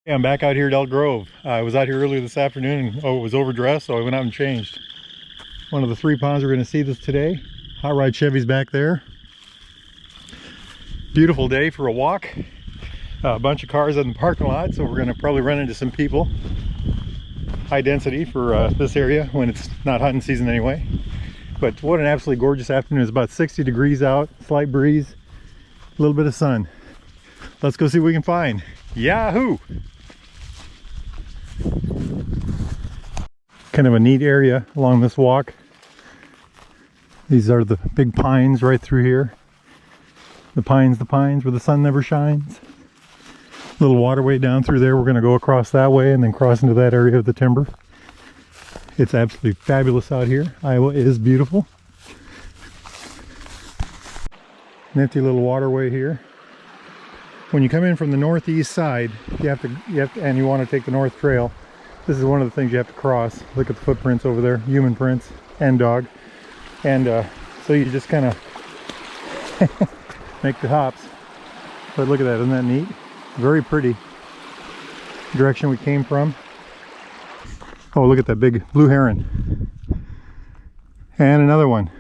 Yeah, I'm back out here at Elk Grove. I was out here earlier this afternoon and it was overdressed, so I went out and changed. One of the 3 ponds we're going to see this today. Hot Rod Chevy's back there. Beautiful day for a walk. A bunch of cars in the parking lot, so we're going to probably run into some people. High density for this area when it's not hunting season anyway. But what an absolutely gorgeous afternoon. It's about 60 degrees out, slight breeze, a little bit of sun. Let's go see what we can find. Yahoo! Kind of a neat area along this walk. These are the big pines right through here. The pines where the sun never shines. Little waterway down through there. We're going to go across that way and then cross into that area of the timber. It's absolutely fabulous out here. Iowa is beautiful. Nifty little waterway here. When you come in from the northeast side, you have to, and you want to take the north trail. This is one of the things you have to cross. Look at the footprints over there, human prints and dog. And so you just kind of make the hops. But look at that, isn't that neat? Very pretty. Direction we came from. Oh, look at that big blue heron. And another one.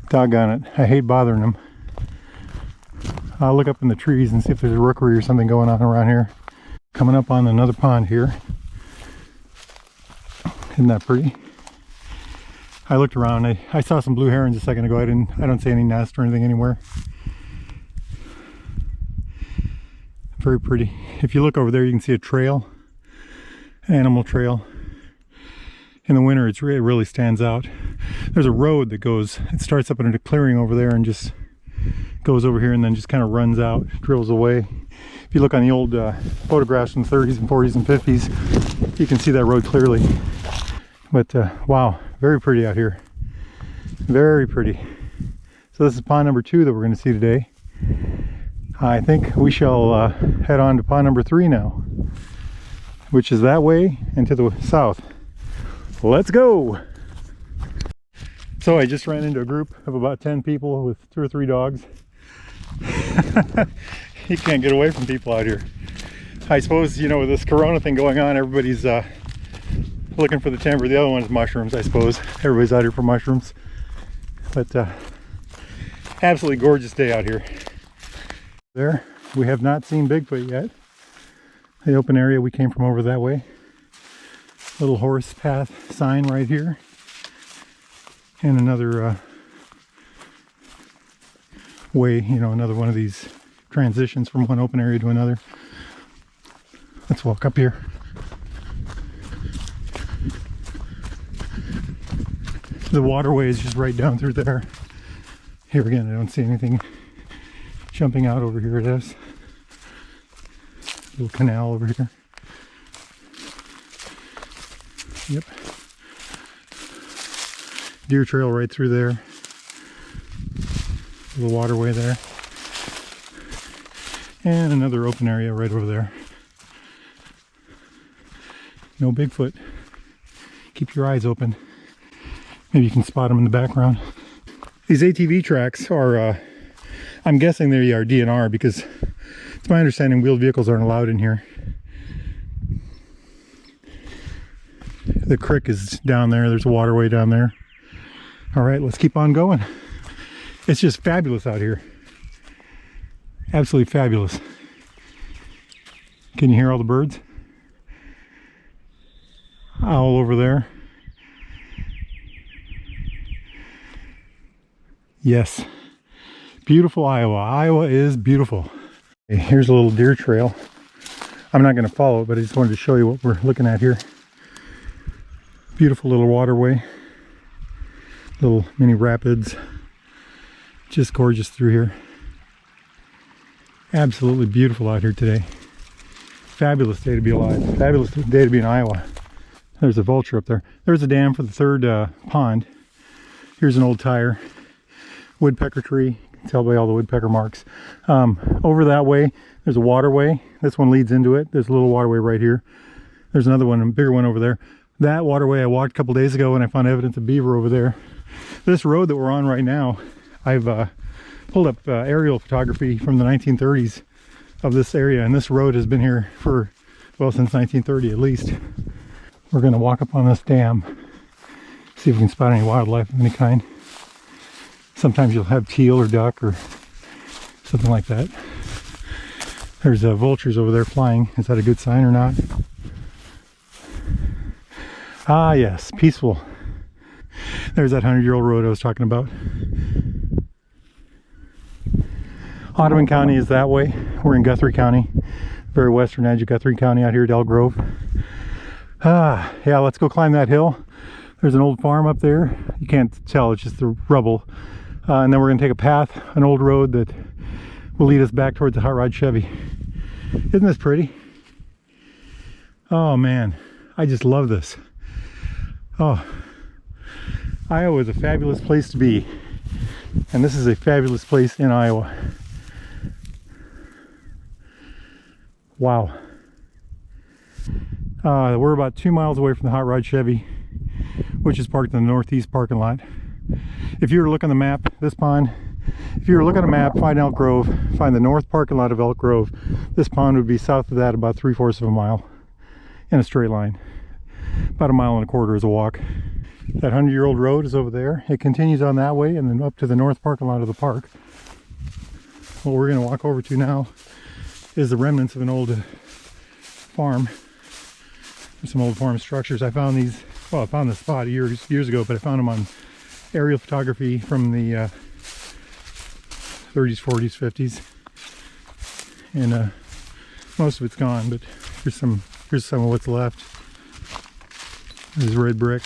Doggone it. I hate bothering them. I'll look up in the trees and see if there's a rookery or something going on around here. Coming up on another pond here. Isn't that pretty? I looked around. I saw some blue herons a second ago. I don't see any nest or anything anywhere. Very pretty. If you look over there, you can see a trail, animal trail. In the winter, it really stands out. There's a road that goes, it starts up in a clearing over there and just goes over here and then just kind of runs out, drills away. If you look on the old photographs from the 30s and 40s and 50s, you can see that road clearly. But wow, very pretty out here. Very pretty. So this is pond number 2 that we're going to see today. I think we shall head on to pond number 3 now, which is that way and to the south. Let's go! So I just ran into a group of about 10 people with 2 or 3 dogs. You can't get away from people out here. I suppose, you know, with this corona thing going on, everybody's looking for the timber. The other one is mushrooms, I suppose. Everybody's out here for mushrooms. But absolutely gorgeous day out here. There, we have not seen Bigfoot yet. The open area we came from over that way. Little horse path sign right here. And another way, you know, another one of these transitions from one open area to another. Let's walk up here. The waterway is just right down through there. Here again, I don't see anything jumping out over here. It is little canal over here. Yep. Deer trail right through there. Little waterway there. And another open area right over there. No Bigfoot. Keep your eyes open. Maybe you can spot them in the background. These ATV tracks are, I'm guessing they are DNR because it's my understanding wheeled vehicles aren't allowed in here. The creek is down there. There's a waterway down there. All right, let's keep on going. It's just fabulous out here. Absolutely fabulous. Can you hear all the birds? Owl over there. Yes. Beautiful Iowa. Iowa is beautiful. Okay, here's a little deer trail. I'm not going to follow it, but I just wanted to show you what we're looking at here. Beautiful little waterway. Little mini rapids. Just gorgeous through here. Absolutely beautiful out here today. Fabulous day to be alive. Fabulous day to be in Iowa. There's a vulture up there. There's a dam for the 3rd pond. Here's an old tire. Woodpecker tree. You can tell by all the woodpecker marks. Over that way, there's a waterway. This one leads into it. There's a little waterway right here. There's another one, a bigger one over there. That waterway I walked a couple days ago and I found evidence of beaver over there. This road that we're on right now, I've pulled up aerial photography from the 1930s of this area, and this road has been here for, well, since 1930 at least. We're going to walk up on this dam, see if we can spot any wildlife of any kind. Sometimes you'll have teal or duck or something like that. There's vultures over there flying. Is that a good sign or not? Ah, yes, peaceful. There's that 100-year-old road I was talking about. Ottoman County is that way. We're in Guthrie County, very western edge of Guthrie County out here at Elk Grove. Yeah, let's go climb that hill. There's an old farm up there. You can't tell, it's just the rubble. And then we're going to take a path, an old road that will lead us back towards the hot rod Chevy. Isn't this pretty? Oh man, I just love this. Oh, Iowa is a fabulous place to be. And this is a fabulous place in Iowa. Wow. We're about 2 miles away from the hot rod Chevy, which is parked in the northeast parking lot. If you were to look on the map, this pond, if you were to look on a map, find Elk Grove, find the north parking lot of Elk Grove, this pond would be south of that about 3/4 of a mile in a straight line. About 1.25 miles is a walk. That 100-year-old road is over there. It continues on that way and then up to the north parking lot of the park. What we're going to walk over to now is the remnants of an old farm. There's some old farm structures. I found these, well, I found this spot years ago, but I found them on aerial photography from the 30s, 40s, 50s. And most of it's gone, but here's some of what's left. There's red brick.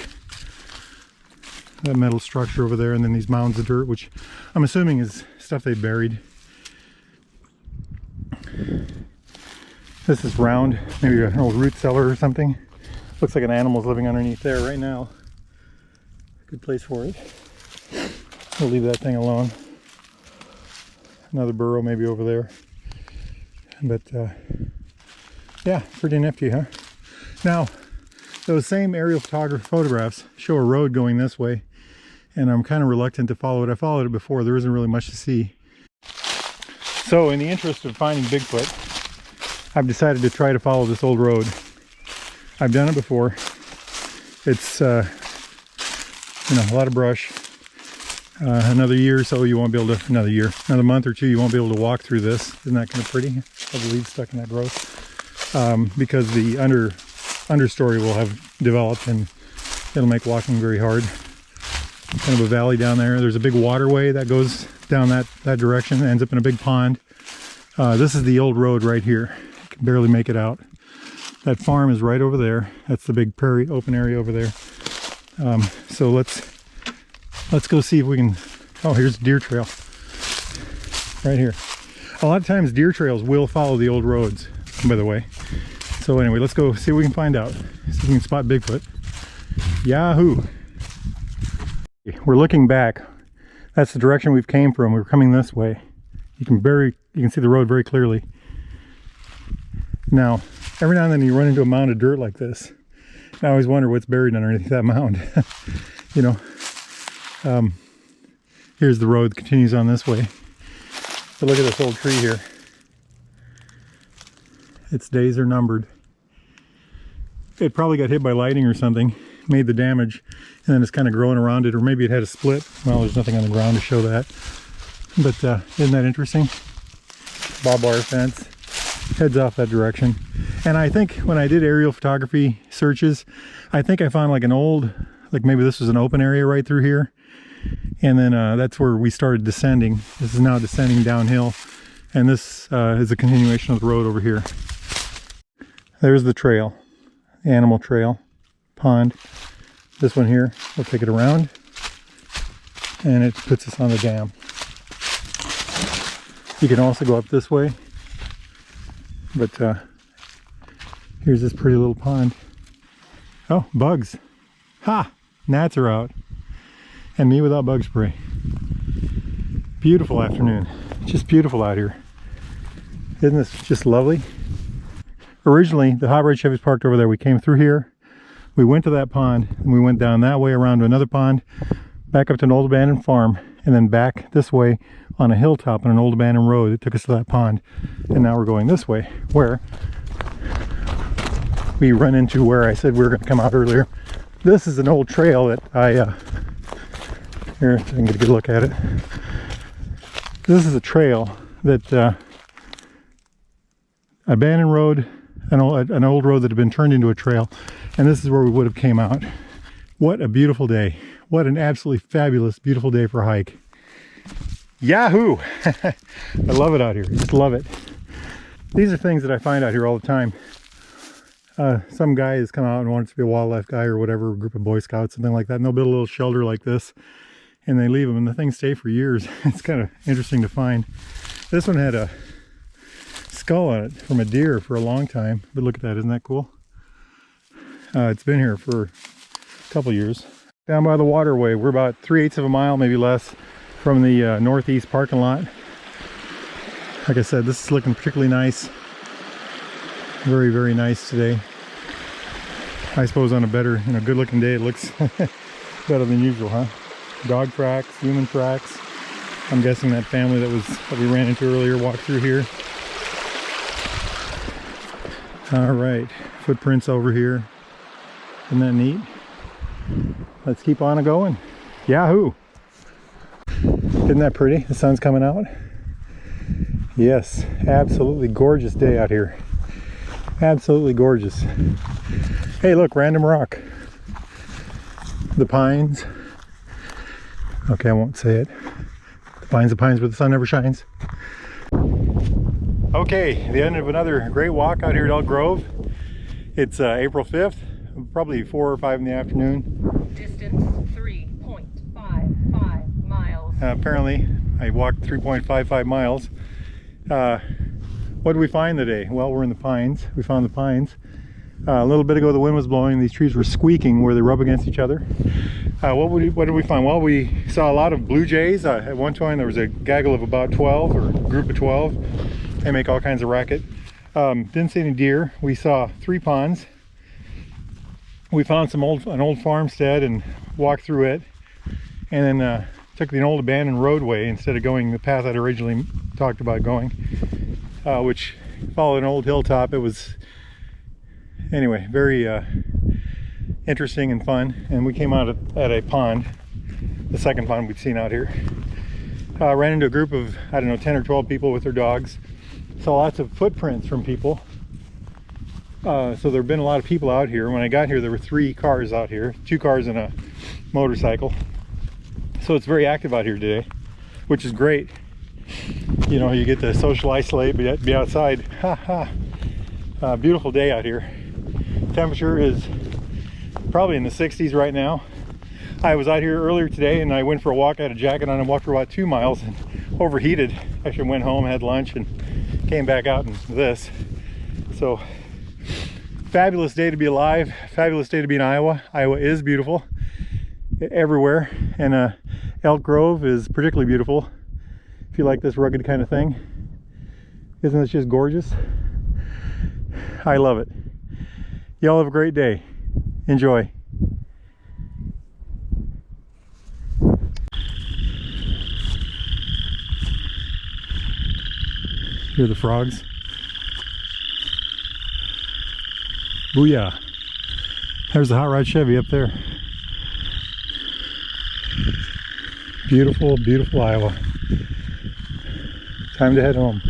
That metal structure over there, and then these mounds of dirt, which I'm assuming is stuff they buried. This is round, maybe an old root cellar or something. Looks like an animal's living underneath there right now. Good place for it. We'll leave that thing alone. Another burrow maybe over there. But yeah, pretty nifty, huh? Now, those same aerial photographs show a road going this way, and I'm kind of reluctant to follow it. I followed it before. There isn't really much to see. So in the interest of finding Bigfoot, I've decided to try to follow this old road. I've done it before. It's you know, a lot of brush. Another year or so you won't be able to, another month or two you won't be able to walk through this. Isn't that kind of pretty? All the leaves stuck in that growth. Because the understory will have developed and it'll make walking very hard. Kind of a valley down there. There's a big waterway that goes down that direction, ends up in a big pond. This is the old road right here. You can barely make it out. That farm is right over there. That's the big prairie open area over there. So let's go see if we can. Oh, here's a deer trail right here. A lot of times deer trails will follow the old roads, by the way. So anyway, let's go see what we can find out. See if we can spot Bigfoot. Yahoo! We're looking back. That's the direction we've came from. We were coming this way. You can see the road very clearly. Now, every now and then you run into a mound of dirt like this. And I always wonder what's buried underneath that mound. You know. Here's the road that continues on this way. But look at this old tree here. Its days are numbered. It probably got hit by lightning or something, made the damage, and then it's kind of growing around it, or maybe it had a split. Well, there's nothing on the ground to show that. But isn't that interesting? Barbed wire fence heads off that direction. And I think when I did aerial photography searches, I think I found like an old, like maybe this was an open area right through here. And then that's where we started descending. This is now descending downhill. And this is a continuation of the road over here. There's the trail, the animal trail, pond. This one here, we'll take it around. And it puts us on the dam. You can also go up this way. But here's this pretty little pond. Oh, bugs. Ha! Gnats are out. And me without bug spray. Beautiful afternoon. Just beautiful out here. Isn't this just lovely? Originally, the hot rod Chevy was parked over there. We came through here. We went to that pond. And we went down that way around to another pond. Back up to an old abandoned farm. and then back this way on a hilltop on an old abandoned road that took us to that pond. And now we're going this way, where we run into where I said we were going to come out earlier. This is an old trail that here, so I can get a good look at it. This is a trail that abandoned road, an old road that had been turned into a trail, and this is where we would have came out. What a beautiful day. What an absolutely fabulous, beautiful day for a hike. Yahoo! I love it out here. Just love it. These are things that I find out here all the time. Some guy has come out and wants to be a wildlife guy or whatever, a group of Boy Scouts, something like that, and they'll build a little shelter like this, and they leave them, and the things stay for years. It's kind of interesting to find. This one had a skull on it from a deer for a long time, but look at that, isn't that cool? It's been here for a couple years. Down by the waterway, we're about 3/8 of a mile, maybe less, from the northeast parking lot. Like I said, this is looking particularly nice. Very, very nice today. I suppose on a better, good looking day, it looks better than usual, huh? Dog tracks, human tracks. I'm guessing that family that we ran into earlier walked through here. All right, footprints over here. Isn't that neat? Let's keep on going. Yahoo! Isn't that pretty? The sun's coming out. Yes, absolutely gorgeous day out here. Absolutely gorgeous. Hey, look, random rock. The pines. Okay, I won't say it. The pines where the sun never shines. Okay, the end of another great walk out here at Elk Grove. It's April 5th, probably 4 or 5 in the afternoon. Distance 3.55 miles. Apparently, I walked 3.55 miles. What did we find today? Well, we're in the pines. We found the pines. A little bit ago the wind was blowing. These trees were squeaking where they rub against each other. What did we find? Well, we saw a lot of blue jays. At one time there was a gaggle of about 12, or a group of 12. They make all kinds of racket. Didn't see any deer. We saw 3 ponds. We found an old farmstead and walked through it, and then took the old abandoned roadway instead of going the path I'd originally talked about going, which followed an old hilltop. It was, anyway, very interesting and fun. And we came out at a pond, the second pond we'd seen out here. Ran into a group of, I don't know, 10 or 12 people with their dogs. Saw lots of footprints from people. So there have been a lot of people out here. When I got here, there were 3 cars out here, 2 cars and a motorcycle. So it's very active out here today, which is great. You know, you get to social isolate, but be outside. Ha ha. Beautiful day out here. Temperature is probably in the 60s right now. I was out here earlier today and I went for a walk. I had a jacket on and walked for about 2 miles and overheated. Actually went home, had lunch, and came back out in this. So fabulous day to be alive. Fabulous day to be in Iowa. Iowa is beautiful everywhere, and Elk Grove is particularly beautiful if you like this rugged kind of thing. Isn't this just gorgeous? I love it. Y'all have a great day. Enjoy. Hear the frogs? Booyah. There's the hot rod Chevy up there. Beautiful, beautiful Iowa. Time to head home.